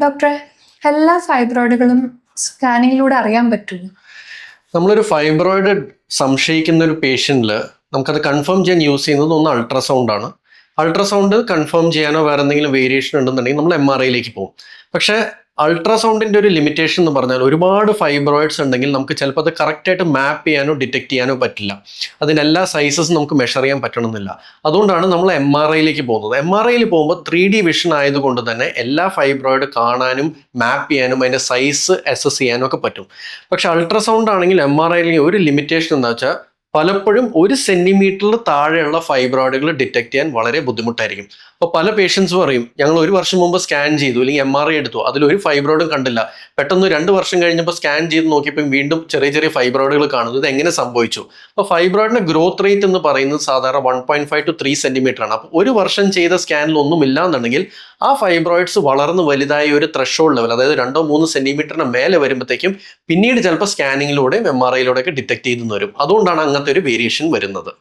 ഡോക്ടറെ, എല്ലാ ഫൈബ്രോയിഡുകളും സ്കാനിങ്ങിലൂടെ അറിയാൻ പറ്റുമോ? നമ്മളൊരു ഫൈബ്രോയിഡ് സംശയിക്കുന്ന ഒരു പേഷ്യൻറ്റിൽ നമുക്കത് കൺഫേം ചെയ്യാൻ യൂസ് ചെയ്യുന്നത് ഒന്ന് അൾട്രാസൗണ്ട് ആണ്. അൾട്രാസൗണ്ട് കൺഫേം ചെയ്യാനോ വേറെ എന്തെങ്കിലും വേരിയേഷൻ ഉണ്ടെന്നുണ്ടെങ്കിൽ നമ്മൾ MRIയിലേക്ക് പോകും. പക്ഷേ അൾട്രാസൗണ്ടിൻ്റെ ഒരു ലിമിറ്റേഷൻ എന്ന് പറഞ്ഞാൽ ഒരുപാട് ഫൈബ്രോയിഡ്സ് ഉണ്ടെങ്കിൽ നമുക്ക് ചിലപ്പോൾ അത് കറക്റ്റായിട്ട് മാപ്പ് ചെയ്യാനോ ഡിറ്റക്ട് ചെയ്യാനോ പറ്റില്ല. അതിനെല്ലാ സൈസസും നമുക്ക് മെഷർ ചെയ്യാൻ പറ്റണമെന്നില്ല. അതുകൊണ്ടാണ് നമ്മൾ MRIയിലേക്ക് പോകുന്നത്. MRIയിൽ പോകുമ്പോൾ 3D വിഷൻ ആയതുകൊണ്ട് തന്നെ എല്ലാ ഫൈബ്രോയിഡ് കാണാനും മാപ്പ് ചെയ്യാനും അതിൻ്റെ സൈസ് അസസ് ചെയ്യാനും ഒക്കെ പറ്റും. പക്ഷെ അൾട്രാസൗണ്ട് ആണെങ്കിൽ MRIയിൽ ഒരു ലിമിറ്റേഷൻ എന്താ വെച്ചാൽ പലപ്പോഴും 1 സെന്റിമീറ്ററിൽ താഴെയുള്ള ഫൈബ്രോയിഡുകൾ ഡിറ്റക്ട് ചെയ്യാൻ വളരെ ബുദ്ധിമുട്ടായിരിക്കും. അപ്പോൾ പല പേഷ്യൻസ് പറയും, ഞങ്ങൾ 1 വർഷം മുമ്പ് സ്കാൻ ചെയ്തു അല്ലെങ്കിൽ MRI എടുത്തു, അതിലൊരു ഫൈബ്രോയിഡും കണ്ടില്ല, പെട്ടെന്ന് 2 വർഷം കഴിഞ്ഞപ്പോൾ സ്കാൻ ചെയ്ത് നോക്കിയപ്പോൾ വീണ്ടും ചെറിയ ചെറിയ ഫൈബ്രോയിഡുകൾ കാണുന്നു. ഇത് എങ്ങനെ സംഭവിച്ചു? അപ്പോൾ ഫൈബ്രോയിഡിന്റെ ഗ്രോത്ത് റേറ്റ് എന്ന് പറയുന്നത് സാധാരണ 1.5 to 3 സെന്റിമീറ്റർ ആണ്. അപ്പോൾ 1 വർഷം ചെയ്ത സ്കാനിൽ ഒന്നും ഇല്ല എന്നുണ്ടെങ്കിൽ ആ ഫൈബ്രോയിഡ്സ് വളർന്ന് വലുതായി ഒരു ത്രഷോൾഡ് ലെവൽ, അതായത് 2-3 സെന്റിമീറ്ററിന് മേലെ വരുമ്പോഴത്തേക്കും പിന്നീട് ചിലപ്പോൾ സ്കാനിങ്ങിലൂടെയും MRIയിലൂടെയൊക്കെ ഡിറ്റക്ട് ചെയ്തെന്ന് വരും. അതുകൊണ്ടാണ് അങ്ങനത്തെ ഒരു വേരിയേഷൻ വരുന്നത്.